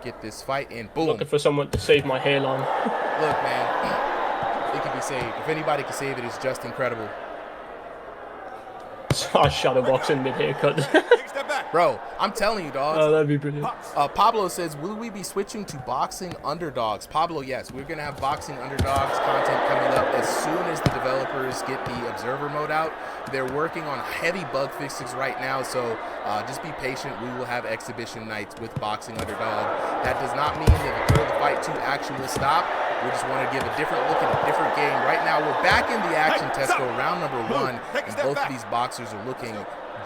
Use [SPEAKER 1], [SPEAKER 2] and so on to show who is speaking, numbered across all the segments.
[SPEAKER 1] get this fight in. Boom.
[SPEAKER 2] Looking for someone to save my hairline.
[SPEAKER 1] Look, man, it can be saved. If anybody can save it, it's just incredible.
[SPEAKER 2] Shadow boxing mid haircut.
[SPEAKER 1] Bro, I'm telling you, dog.
[SPEAKER 2] Oh, that'd be brilliant.
[SPEAKER 1] Pablo says, will we be switching to boxing underdogs? Pablo, yes, we're going to have boxing underdogs content coming up as soon as the developers get the observer mode out. They're working on heavy bug fixes right now, so just be patient. We will have exhibition nights with boxing underdog. That does not mean that the Thrill the Fight 2 action will stop. We just want to give a different look at a different game. Right now, we're back in the action, Tesco, round number 1, and both of these boxers are looking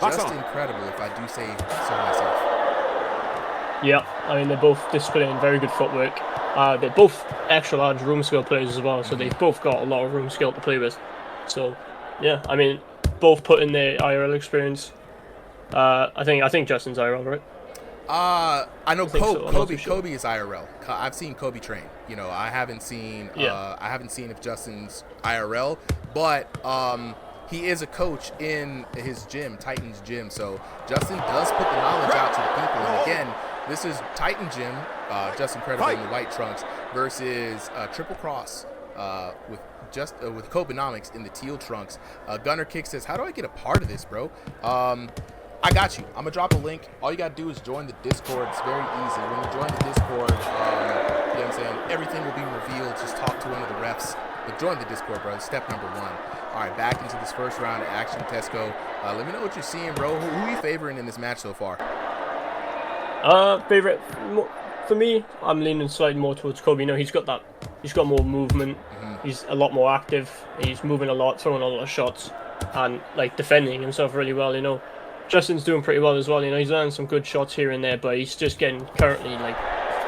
[SPEAKER 1] just incredible, if I do say so myself.
[SPEAKER 2] Yeah, I mean, they're both displaying very good footwork. They're both extra large room scale players as well, so they've both got a lot of room scale to play with. So, yeah, I mean, both put in their IRL experience. I think Justin's IRL, right?
[SPEAKER 1] I know
[SPEAKER 2] Kobe
[SPEAKER 1] is IRL. I've seen Kobe train. You know, I haven't seen if Justin's IRL, but he is a coach in his gym, Titan's gym. So Justin does put the knowledge out to the people. And again, this is Titan Gym, Justin Credible in the white trunks versus Triple Cross with Kobenomics in the teal trunks. Gunner Kick says, how do I get a part of this, bro? I got you. I'm going to drop a link. All you got to do is join the Discord. It's very easy. When you join the Discord, you know what I'm saying, everything will be revealed. Just talk to one of the refs. But join the Discord, bro. Step number 1. All right, back into this first round of action, Tesco. Let me know what you're seeing, bro. Who are you favoring in this match so far?
[SPEAKER 2] Favorite for me, I'm leaning slightly more towards Kobe. You know, he's got more movement. He's a lot more active. He's moving a lot, throwing a lot of shots, and like defending himself really well. You know, Justin's doing pretty well as well. You know, he's landing some good shots here and there, but he's just getting currently like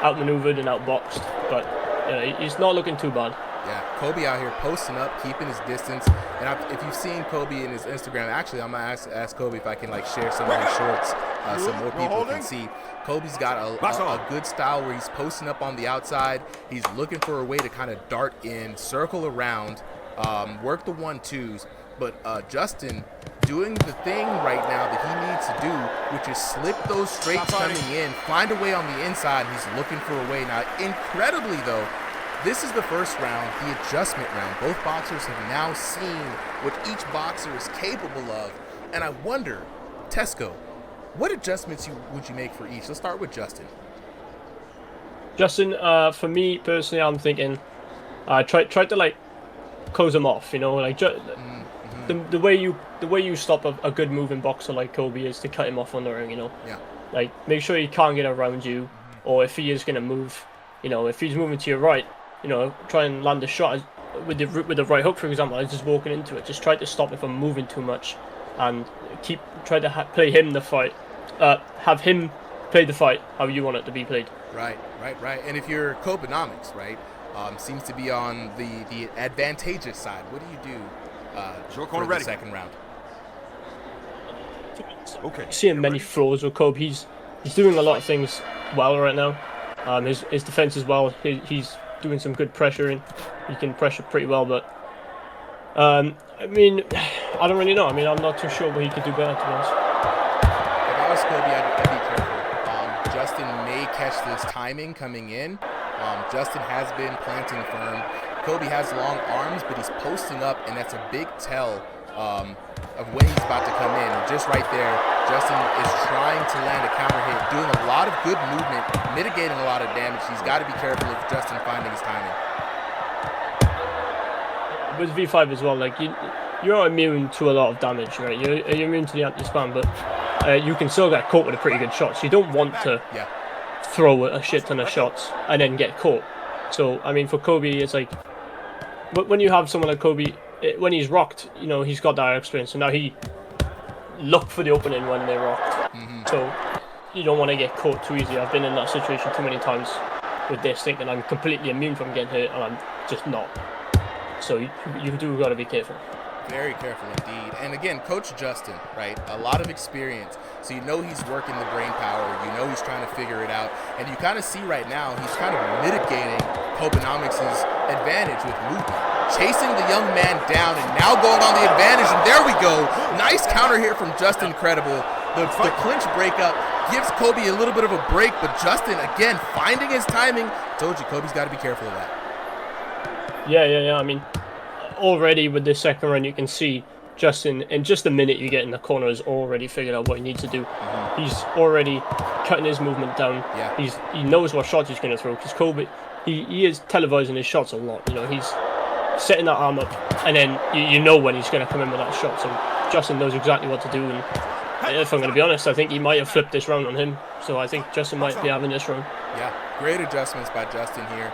[SPEAKER 2] outmaneuvered and outboxed. But you know, he's not looking too bad.
[SPEAKER 1] Yeah, Kobe out here posting up, keeping his distance. And if you've seen Kobe in his Instagram, actually, I'm going to ask Kobe if I can like share some of his shorts so more people can see. Kobe's got a good style where he's posting up on the outside. He's looking for a way to kind of dart in, circle around, work the 1-2s. But Justin doing the thing right now that he needs to do, which is slip those straights coming in, find a way on the inside. He's looking for a way. Now, incredibly, though, this is the first round, the adjustment round. Both boxers have now seen what each boxer is capable of. And I wonder, Tesco, what adjustments would you make for each? Let's start with Justin.
[SPEAKER 2] Justin, for me personally, I'm thinking, try to like close him off. You know, like the way you stop a good moving boxer like Kobe is to cut him off on the ring. You know, like make sure he can't get around you, or if he is gonna move, you know, if he's moving to your right, you know, try and land a shot with the right hook, for example. I was just walking into it. Just try to stop it from moving too much, and try to play him the fight. Have him play the fight how you want it to be played.
[SPEAKER 1] Right. And if you're Kobenomics, right, seems to be on the advantageous side. What do you do for the second round?
[SPEAKER 2] Okay. Seeing many flaws with Kobe. He's doing a lot of things well right now. His defense as well. He's doing some good pressuring. He can pressure pretty well, but I mean, I don't really know. I mean, I'm not too sure what he could do better, to be honest.
[SPEAKER 1] If I was Kobe, I'd be careful. Justin may catch this timing coming in. Justin has been planting firm. Kobe has long arms, but he's posting up, and that's a big tell of when he's about to come in. And just right there, Justin is trying to land a counter hit, doing a lot of good movement, mitigating a lot of damage. He's got to be careful of Justin finding his timing.
[SPEAKER 2] With V5 as well, like you're not immune to a lot of damage, right? You're immune to the anti-spam, but you can still get caught with a pretty good shot. So you don't want to throw a shit ton of shots and then get caught. So I mean, for Kobe, it's like, but when you have someone like Kobe, when he's rocked, you know, he's got that experience. So now he look for the opening when they're rocked. So you don't want to get caught too easy. I've been in that situation too many times with this, thinking I'm completely immune from getting hit, and I'm just not. So you do got to be careful.
[SPEAKER 1] Very careful indeed. And again, Coach Justin, right? A lot of experience. So you know he's working the brain power. You know he's trying to figure it out. And you kind of see right now he's kind of mitigating Kobenomics' advantage with movement. Chasing the young man down and now going on the advantage. And there we go. Nice counter here from Justin Credible. The clinch breakup gives Kobe a little bit of a break, but Justin, again, finding his timing. I told you, Kobe's got to be careful of that.
[SPEAKER 2] Yeah. I mean, already with this second run, you can see Justin, in just a minute you get in the corner, has already figured out what he needs to do. He's already cutting his movement down.
[SPEAKER 1] Yeah.
[SPEAKER 2] He knows what shots he's going to throw, because Kobe, he is televising his shots a lot. You know, he's setting that arm up, and then you know when he's going to come in with that shot. So Justin knows exactly what to do, and if I'm going to be honest, I think he might have flipped this round on him. So I think Justin might be having this round.
[SPEAKER 1] Yeah, great adjustments by Justin here.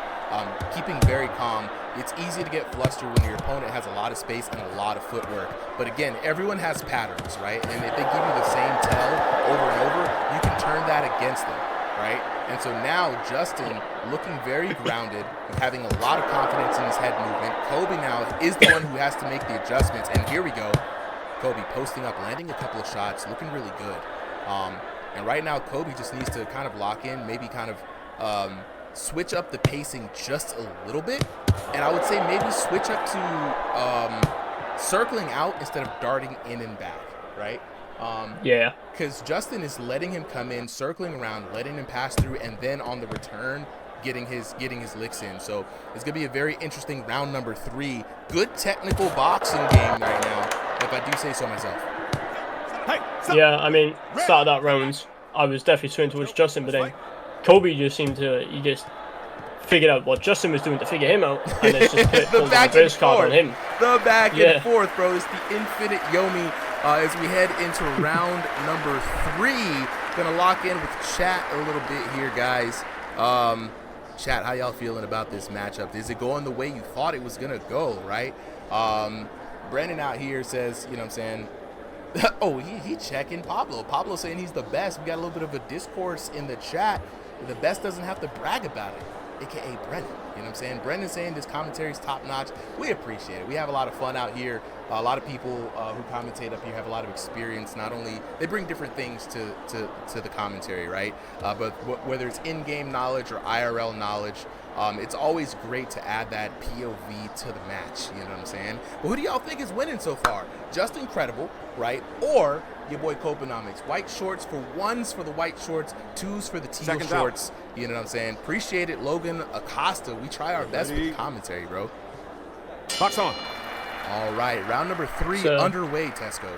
[SPEAKER 1] Keeping very calm. It's easy to get flustered when your opponent has a lot of space and a lot of footwork. But again, everyone has patterns, right? And if they give you the same tell over and over, you can turn that against them, right? And so now Justin looking very grounded, having a lot of confidence in his head movement. Kobe now is the one who has to make the adjustments. And here we go. Kobe posting up, landing a couple of shots, looking really good. And right now, Kobe just needs to kind of lock in, maybe kind of switch up the pacing just a little bit. And I would say maybe switch up to circling out instead of darting in and back, right?
[SPEAKER 2] Yeah.
[SPEAKER 1] Because Justin is letting him come in, circling around, letting him pass through, and then on the return, getting his licks in. So it's going to be a very interesting round number 3. Good technical boxing game right now, if I do say so myself.
[SPEAKER 2] Yeah, I mean, start of that round, I was definitely swinging towards Justin, but then Kobe just seemed to, he just figured out what Justin was doing to figure him out, and it's just put
[SPEAKER 1] the back and forth
[SPEAKER 2] on him.
[SPEAKER 1] The back and forth, bro. It's the infinite Yomi as we head into round number 3. Gonna lock in with chat a little bit here, guys. Chat, how y'all feeling about this matchup? Is it going the way you thought it was gonna go, right? Brandon out here says, you know what I'm saying, oh, he checking Pablo. Pablo saying he's the best. We got a little bit of a discourse in the chat. The best doesn't have to brag about it, a.k.a. Brendan. You know what I'm saying? Brendan saying this commentary is top-notch. We appreciate it. We have a lot of fun out here. A lot of people who commentate up here have a lot of experience. Not only, they bring different things to the commentary, right? But whether it's in-game knowledge or IRL knowledge, it's always great to add that POV to the match, you know what I'm saying? But who do y'all think is winning so far? JUSTINCREDIBLE, right? Or your boy KOBENOMICS? White shorts for 1s for the white shorts, 2s for the teal shorts. You know what I'm saying? Appreciate it, Logan Acosta. We try our best with the commentary, bro.
[SPEAKER 3] Box on.
[SPEAKER 1] All right, round number 3 underway, Tesco.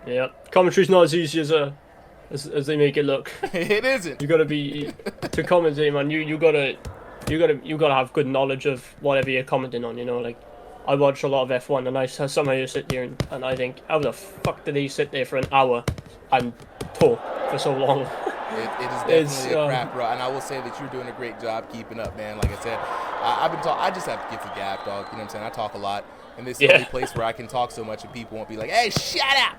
[SPEAKER 2] Yeah, commentary's not as easy as they make it look.
[SPEAKER 1] It isn't.
[SPEAKER 2] You gotta be to commentate, man. You gotta have good knowledge of whatever you're commenting on. You know, like I watch a lot of F1, and I somehow you sit there and I think, how the fuck did he sit there for an hour and talk for so long?
[SPEAKER 1] It is definitely a crap, bro. And I will say that you're doing a great job keeping up, man. Like I said, I just have to give the gab, dog. You know what I'm saying? I talk a lot, and this is the only place where I can talk so much, and people won't be like, "Hey, shut up."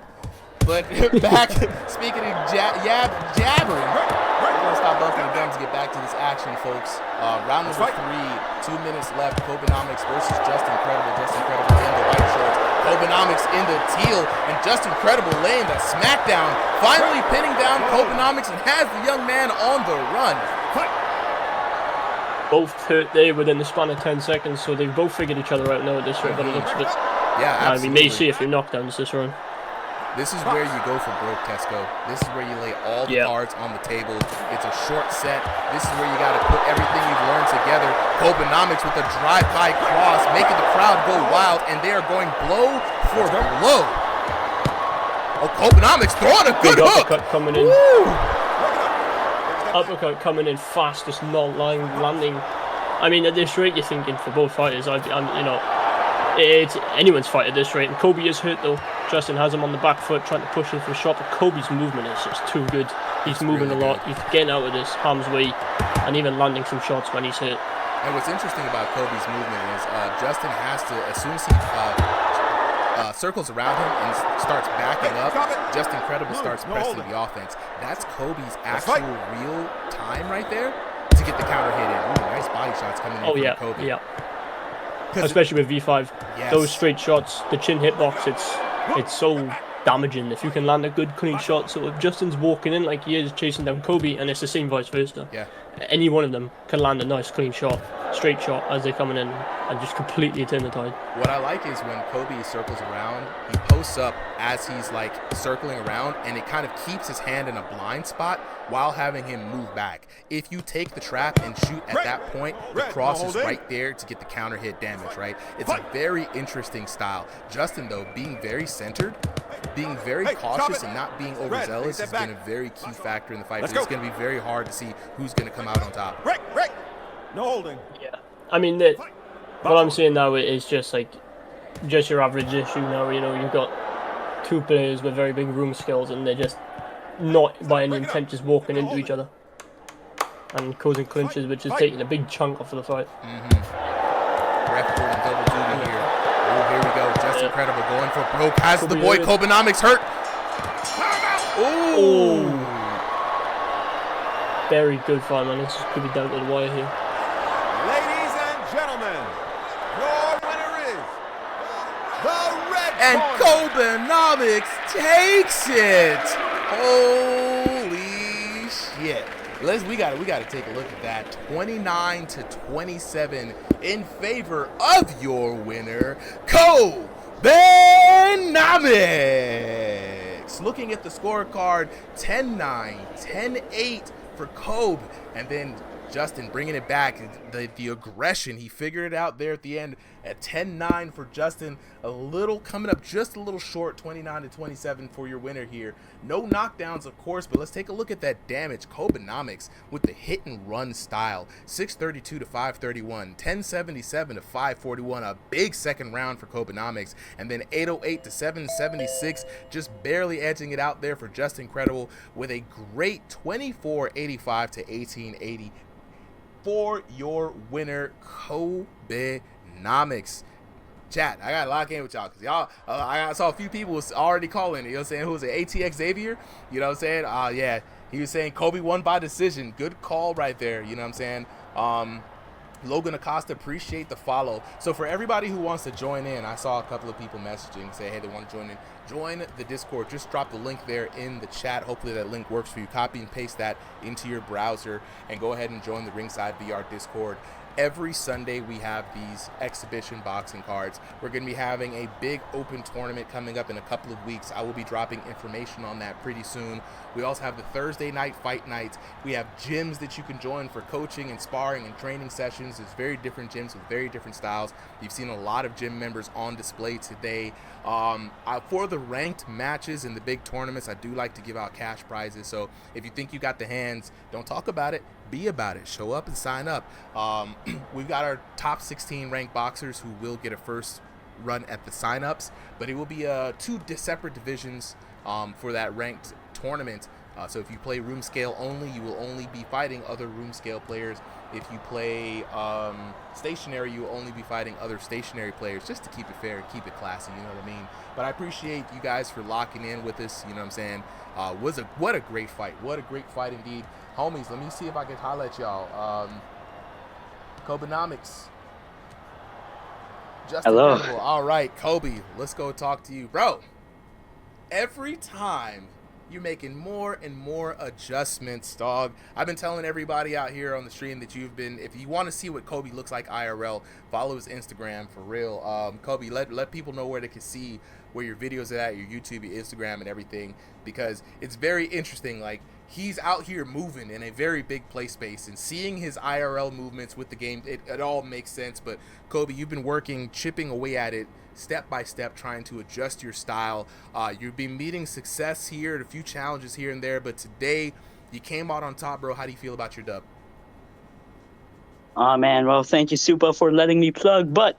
[SPEAKER 1] But back, speaking of jabbering, we're going to stop bumping the gums and get back to this action, folks. Round number 3, 2 minutes left. KOBENOMICS versus JUSTINCREDIBLE. JUSTINCREDIBLE in the white shorts. KOBENOMICS in the teal. And JUSTINCREDIBLE laying the smackdown. Finally pinning down KOBENOMICS and has the young man on the run.
[SPEAKER 2] Both hurt there within the span of 10 seconds, so they've both figured each other out now at this rate, but it looks a bit...
[SPEAKER 1] Yeah, absolutely.
[SPEAKER 2] We may see a few knockdowns this round.
[SPEAKER 1] This is where you go for broke, Tesco. This is where you lay all the cards on the table. It's a short set. This is where you got to put everything you've learned together. KOBENOMICS with a drive-by cross, making the crowd go wild, and they are going blow for blow. Oh, KOBENOMICS throwing a good hook.
[SPEAKER 2] Uppercut coming in.
[SPEAKER 1] Woo!
[SPEAKER 2] Uppercut coming in fast, just not landing. I mean, at this rate, you're thinking for both fighters, you know, it's anyone's fight at this rate. And Kobe is hurt though. Justin has him on the back foot, trying to push him for a shot, but Kobe's movement is just too good. He's moving really a lot. He's getting out of this harm's way, and even landing some shots when he's hit.
[SPEAKER 1] And what's interesting about Kobe's movement is Justin has to, as soon as he circles around him and starts backing up, JUSTINCREDIBLE starts pressing the offense. That's Kobe's actual real time right there to get the counter hit in. Ooh, nice body shots coming in from Kobe.
[SPEAKER 2] Yeah. Especially with V5, those straight shots, the chin hitbox, it's so damaging if you can land a good clean shot. So if Justin's walking in like he is chasing down Kobe, and it's the same vice versa.
[SPEAKER 1] Yeah.
[SPEAKER 2] Any one of them can land a nice clean shot, straight shot as they're coming in, and just completely turn the tide.
[SPEAKER 1] What I like is when Kobe circles around, he posts up as he's like circling around, and it kind of keeps his hand in a blind spot while having him move back. If you take the trap and shoot at that point, the cross is right there to get the counter hit damage, right? It's a very interesting style. Justin, though, being very centered, being very cautious and not being overzealous has been a very key factor in the fight. It's going to be very hard to see who's going to come out on top.
[SPEAKER 3] No holding.
[SPEAKER 2] Yeah. I mean, what I'm seeing now is just your average issue now. You know, you've got two players with very big room skills, and they're just not by any intent just walking into each other and causing clinches, which is taking a big chunk off of the fight.
[SPEAKER 1] Ref doing double duty here. Oh, here we go. JUSTINCREDIBLE going for broke. Has the boy KOBENOMICS hurt? Ooh.
[SPEAKER 2] Very good fight, man. This could be down to the wire here.
[SPEAKER 3] Ladies and gentlemen, your winner is the red
[SPEAKER 1] corner. And KOBENOMICS takes it. Holy shit. We gotta take a look at that. 29-27 in favor of your winner, KOBENOMICS. Looking at the scorecard, 10-9, 10-8 for Kobe, and then Justin bringing it back, the aggression, he figured it out there at the end at 10-9 for Justin, coming up just a little short, 29-27 for your winner here. No knockdowns, of course, but let's take a look at that damage. KOBENOMICS with the hit and run style, 632 to 531, 1077 to 541, a big second round for KOBENOMICS, and then 808 to 776, just barely edging it out there for JUSTINCREDIBLE with a great 2485 to 1880 for your winner, KOBENOMICS. Chat, I gotta lock in with y'all because y'all, I saw a few people was already calling, you know what I'm saying, who was it, ATX Xavier, you know what I'm saying, yeah, he was saying Kobe won by decision. Good call right there, you know what I'm saying. Logan Acosta, appreciate the follow. So for everybody who wants to join in, I saw a couple of people messaging, say, hey, they want to join in. Join the Discord. Just drop the link there in the chat. Hopefully that link works for you. Copy and paste that into your browser and go ahead and join the RIngsideVR Discord. Every Sunday we have these exhibition boxing cards. We're going to be having a big open tournament coming up in a couple of weeks. I will be dropping information on that pretty soon. We also have the Thursday night fight nights. We have gyms that you can join for coaching and sparring and training sessions. It's very different gyms with very different styles. You've seen a lot of gym members on display today. For the ranked matches and the big tournaments, I do like to give out cash prizes. So if you think you got the hands, don't talk about it. Be about it. Show up and sign up. We've got our top 16 ranked boxers who will get a first run at the sign-ups, but it will be two separate divisions for that ranked tournament. So if you play room scale only, you will only be fighting other room scale players. If you play stationary, you will only be fighting other stationary players, just to keep it fair and keep it classy, you know what I mean? But I appreciate you guys for locking in with us, you know what I'm saying? What a great fight. What a great fight indeed. Homies, let me see if I can highlight y'all. KOBENOMICS.
[SPEAKER 4] Hello.
[SPEAKER 1] JUSTINCREDIBLE. All right, Kobe, let's go talk to you. Bro, every time you're making more and more adjustments, dog. I've been telling everybody out here on the stream that if you want to see what Kobe looks like IRL, follow his Instagram for real. Kobe, let people know where they can see where your videos are at, your YouTube, your Instagram, and everything, because it's very interesting. Like, he's out here moving in a very big play space, and seeing his IRL movements with the game, it all makes sense. But Kobe, you've been chipping away at it step by step, trying to adjust your style. You've been meeting success here, a few challenges here and there, but today you came out on top, bro. How do you feel about your dub?
[SPEAKER 4] Oh man, well, thank you, Supa, for letting me plug. But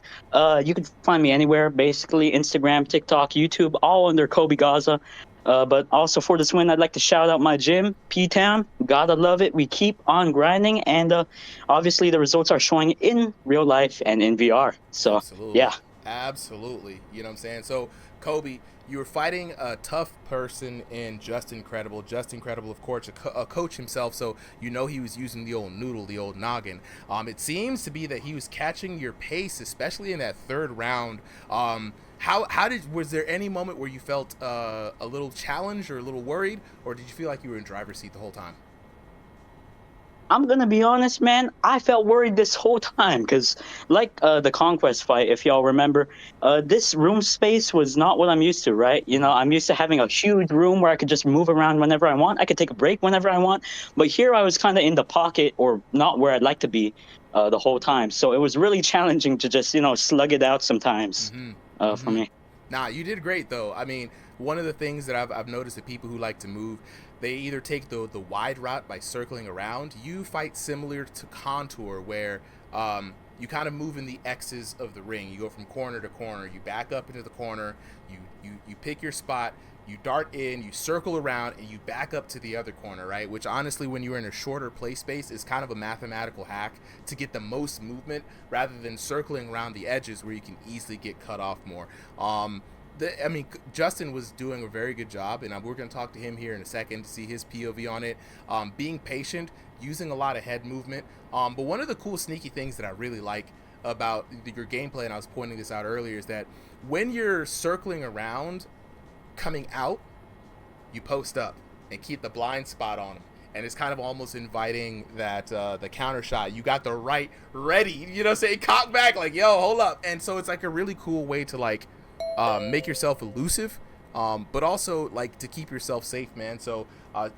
[SPEAKER 4] you can find me anywhere, basically Instagram, TikTok, YouTube, all under Kobe Gaza. But also for this win, I'd like to shout out my gym, P-Town. Gotta love it. We keep on grinding, and obviously the results are showing in real life and in VR. So,
[SPEAKER 1] absolutely.
[SPEAKER 4] Yeah.
[SPEAKER 1] Absolutely. You know what I'm saying? So, Kobe, you were fighting a tough person in JUSTINCREDIBLE. JUSTINCREDIBLE, of course, a coach himself, so you know he was using the old noodle, the old noggin. It seems to be that he was catching your pace, especially in that third round. Was there any moment where you felt a little challenged or a little worried, or did you feel like you were in driver's seat the whole time?
[SPEAKER 4] I'm gonna be honest, man. I felt worried this whole time because, like the Conquest fight, if y'all remember, this room space was not what I'm used to, right? You know, I'm used to having a huge room where I could just move around whenever I want. I could take a break whenever I want. But here I was kind of in the pocket, or not where I'd like to be, the whole time. So it was really challenging to just, slug it out sometimes for me.
[SPEAKER 1] Nah, you did great though. I mean, one of the things that I've noticed that people who like to move, they either take the wide route by circling around. You fight similar to Contour, where you kind of move in the X's of the ring. You go from corner to corner. You back up into the corner. You pick your spot. You dart in. You circle around, and you back up to the other corner, right? Which honestly, when you're in a shorter play space, is kind of a mathematical hack to get the most movement rather than circling around the edges where you can easily get cut off more. Justin was doing a very good job, and we're going to talk to him here in a second to see his POV on it. Being patient, using a lot of head movement. But one of the cool sneaky things that I really like about your gameplay, and I was pointing this out earlier, is that when you're circling around, coming out, you post up and keep the blind spot on them. And it's kind of almost inviting that the counter shot. You got the right ready, say cock back, like, yo, hold up. And so it's like a really cool way to like make yourself elusive, but also like to keep yourself safe, man. So I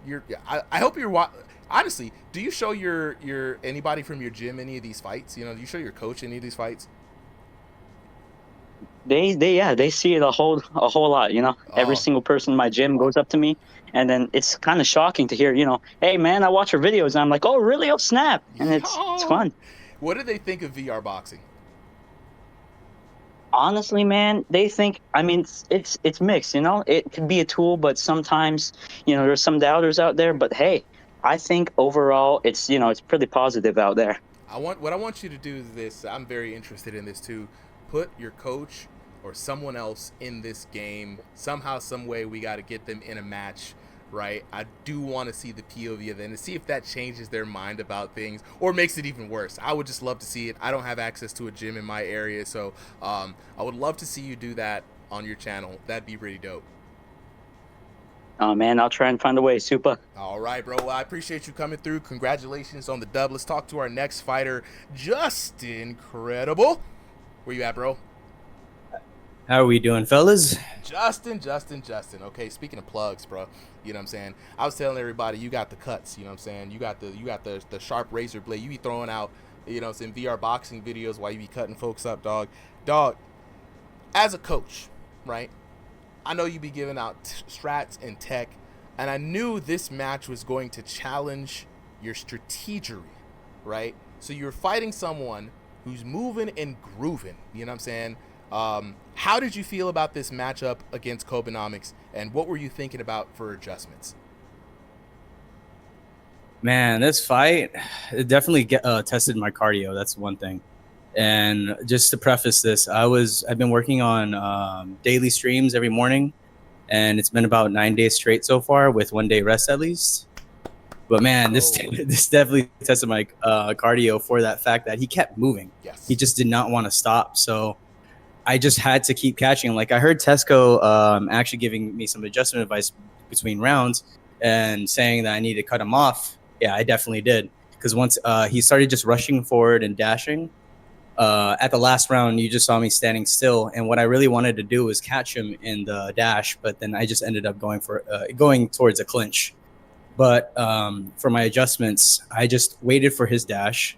[SPEAKER 1] hope you're honestly, do you show your anybody from your gym any of these fights? Do you show your coach any of these fights?
[SPEAKER 4] They see it a whole lot, Every single person in my gym goes up to me, and then it's kind of shocking to hear, hey man, I watch your videos, and I'm like, oh really? Oh snap. And it's fun.
[SPEAKER 1] What do they think of VR boxing?
[SPEAKER 4] Honestly, man, they think, it's mixed, It could be a tool, but sometimes, there's some doubters out there. But hey, I think overall it's, it's pretty positive out there.
[SPEAKER 1] What I want you to do is this. I'm very interested in this too. Put your coach or someone else in this game. Somehow, some way, we got to get them in a match, right? I do want to see the POV of them to see if that changes their mind about things or makes it even worse. I would just love to see it. I don't have access to a gym in my area, so I would love to see you do that on your channel. That'd be pretty dope.
[SPEAKER 4] Oh man, I'll try and find a way, super.
[SPEAKER 1] All right, bro. Well, I appreciate you coming through. Congratulations on the dub. Let's talk to our next fighter, JUSTINCREDIBLE. Where you at, bro?
[SPEAKER 5] How are we doing, fellas?
[SPEAKER 1] Justin. Okay, speaking of plugs, bro, you know what I'm saying? I was telling everybody, you got the cuts, you know what I'm saying? You got the sharp razor blade. You be throwing out, some VR boxing videos while you be cutting folks up, dog. Dog, as a coach, right? I know you be giving out strats and tech, and I knew this match was going to challenge your strategery, right? So you're fighting someone who's moving and grooving, you know what I'm saying? How did you feel about this matchup against KOBENOMICS, and what were you thinking about for adjustments?
[SPEAKER 5] Man, this fight, it definitely tested my cardio. That's one thing. And just to preface this, I've been working on daily streams every morning, and it's been about 9 days straight so far, with 1 day rest at least. But man, this definitely tested my cardio for that fact that he kept moving.
[SPEAKER 1] Yes.
[SPEAKER 5] He just did not want to stop. So I just had to keep catching. Like I heard Tesco actually giving me some adjustment advice between rounds and saying that I need to cut him off. Yeah, I definitely did. Because once he started just rushing forward and dashing, at the last round, you just saw me standing still. And what I really wanted to do was catch him in the dash, but then I just ended up going towards a clinch. But for my adjustments, I just waited for his dash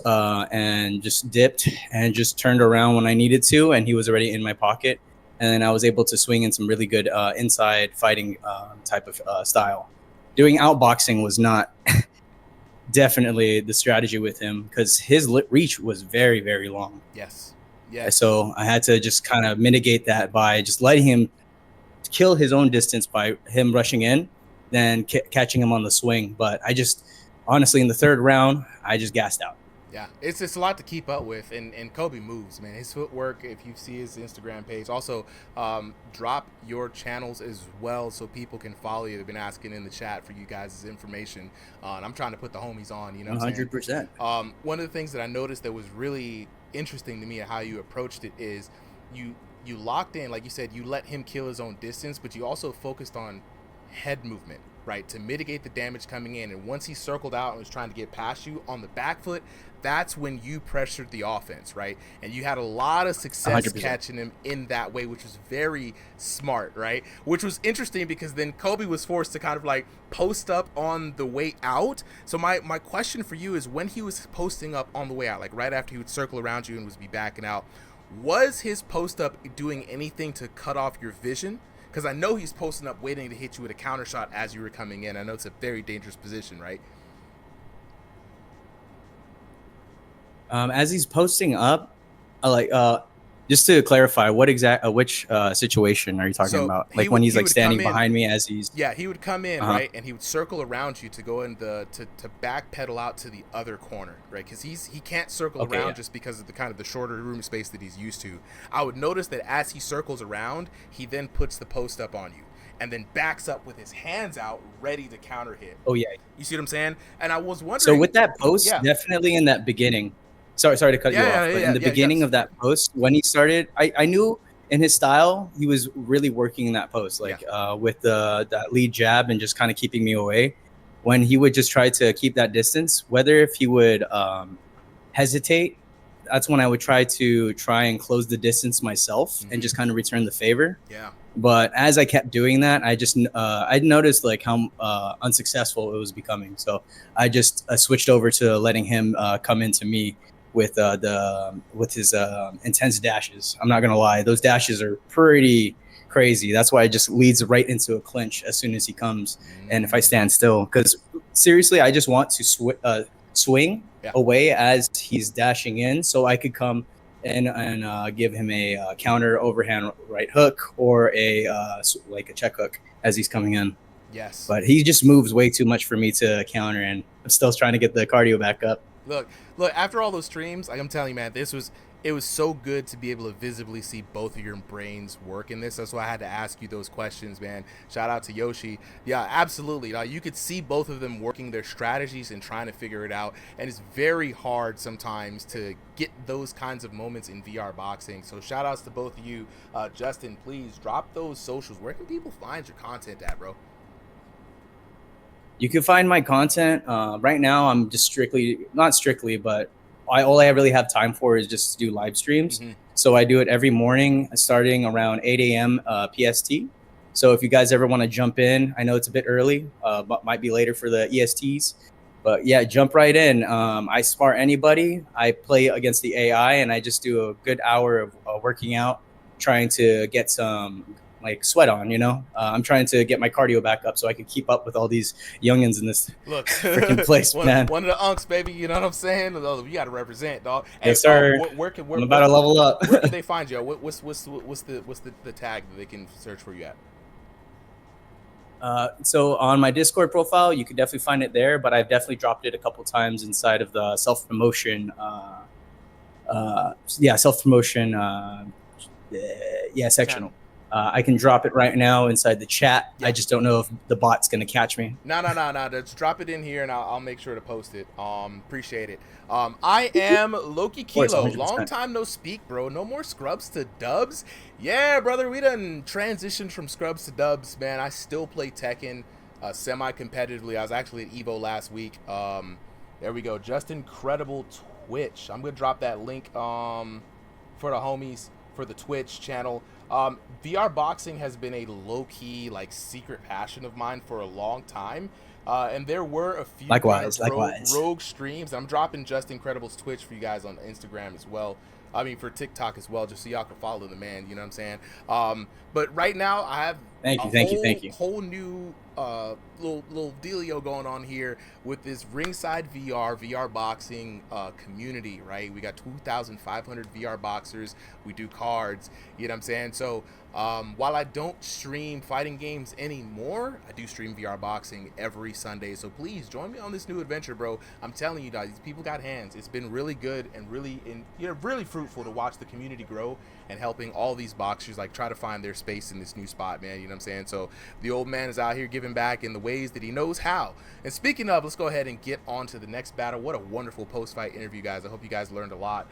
[SPEAKER 5] and just dipped and just turned around when I needed to, and he was already in my pocket. And then I was able to swing in some really good inside fighting type of style. Doing outboxing was not definitely the strategy with him because his reach was very, very long.
[SPEAKER 1] Yes. Yeah.
[SPEAKER 5] So I had to just kind of mitigate that by just letting him kill his own distance by him rushing in, then catching him on the swing. But I just, honestly, in the third round, I just gassed out.
[SPEAKER 1] Yeah, it's a lot to keep up with, and Kobe moves, man. His footwork, if you see his Instagram page. Also, drop your channels as well so people can follow you. They've been asking in the chat for you guys' information, and I'm trying to put the homies on, you know what I'm saying?
[SPEAKER 5] 100%.
[SPEAKER 1] One of the things that I noticed that was really interesting to me at how you approached it is you locked in, like you said, you let him kill his own distance, but you also focused on head movement, right, to mitigate the damage coming in. And once he circled out and was trying to get past you on the back foot, that's when you pressured the offense, right? And you had a lot of success
[SPEAKER 5] 100%.
[SPEAKER 1] catching him in that way, which was very smart, right? Which was interesting because then Kobe was forced to kind of like post up on the way out. So my question for you is, when he was posting up on the way out, like right after he would circle around you and was be backing out, was his post up doing anything to cut off your vision? Because I know he's posting up waiting to hit you with a counter shot as you were coming in. I know it's a very dangerous position, right?
[SPEAKER 5] As he's posting up, just to clarify, which situation are you talking about? Like when he's like standing behind me as he's...
[SPEAKER 1] Yeah, he would come in, right, and he would circle around you to go in to back pedal out to the other corner, right? Because he can't circle around just because of the kind of the shorter room space that he's used to. I would notice that as he circles around, he then puts the post up on you and then backs up with his hands out, ready to counter hit.
[SPEAKER 5] Oh yeah,
[SPEAKER 1] you see what I'm saying? And I was wondering.
[SPEAKER 5] So with that post, definitely in that beginning. Sorry to cut you off. But in the beginning of that post, when he started, I knew in his style, he was really working that post, like with that lead jab and just kind of keeping me away. When he would just try to keep that distance, whether if he would hesitate, that's when I would try and close the distance myself and just kind of return the favor.
[SPEAKER 1] Yeah.
[SPEAKER 5] But as I kept doing that, I noticed like how unsuccessful it was becoming. So I just switched over to letting him come into me with his intense dashes. I'm not gonna lie, those dashes are pretty crazy. That's why it just leads right into a clinch as soon as he comes. And if I stand still, because seriously, I just want to swing away as he's dashing in, so I could come in and give him a counter overhand right hook or like a check hook as he's coming in.
[SPEAKER 1] Yes.
[SPEAKER 5] But he just moves way too much for me to counter, and I'm still trying to get the cardio back up.
[SPEAKER 1] Look, after all those streams, like I'm telling you, man, it was so good to be able to visibly see both of your brains work in this. That's why I had to ask you those questions, man. Shout out to Yoshi. Yeah, absolutely. You could see both of them working their strategies and trying to figure it out. And it's very hard sometimes to get those kinds of moments in VR boxing. So shout outs to both of you. Justin, please drop those socials. Where can people find your content at, bro?
[SPEAKER 5] You can find my content. Right now, I'm just not strictly, but all I really have time for is just to do live streams. So I do it every morning starting around 8 a.m. PST. So if you guys ever want to jump in, I know it's a bit early, but might be later for the ESTs. But yeah, jump right in. I spar anybody. I play against the AI, and I just do a good hour of working out, trying to get some like sweat on, I'm trying to get my cardio back up so I can keep up with all these youngins in this freaking place, man.
[SPEAKER 1] One of the unks, baby, you know what I'm saying? You got to represent, dog.
[SPEAKER 5] Yes, sir. I'm about to level up.
[SPEAKER 1] Where can they find you? What's the tag that they can search for you at?
[SPEAKER 5] So on my Discord profile, you can definitely find it there, but I've definitely dropped it a couple times inside of the self-promotion section. I can drop it right now inside the chat. I just don't know if the bot's going to catch me.
[SPEAKER 1] No. Just drop it in here, and I'll make sure to post it. Appreciate it. I am Loki Kilo. Long time no speak, bro. No more scrubs to dubs. Yeah, brother. We done transitioned from scrubs to dubs, man. I still play Tekken semi-competitively. I was actually at EVO last week. There we go. Just Incredible Twitch. I'm going to drop that link for the homies for the Twitch channel. VR boxing has been a low-key, like, secret passion of mine for a long time. And there were a few rogue streams. I'm dropping Just Incredible's Twitch for you guys on Instagram as well. I mean, for TikTok as well, just so y'all can follow the man, you know what I'm saying? But right now, I have
[SPEAKER 5] thank you.
[SPEAKER 1] Whole new little dealio going on here with this RIngsideVR VR boxing community, right? We got 2,500 VR boxers. We do cards, you know what I'm saying? So while I don't stream fighting games anymore, I do stream VR boxing every Sunday. So please join me on this new adventure, bro. I'm telling you guys, these people got hands. It's been really good and really fruitful to watch the community grow and helping all these boxers like try to find their space in this new spot, man. You know what I'm saying? So the old man is out here giving back in the ways that he knows how. And speaking of, let's go ahead and get on to the next battle. What a wonderful post-fight interview, guys. I hope you guys learned a lot.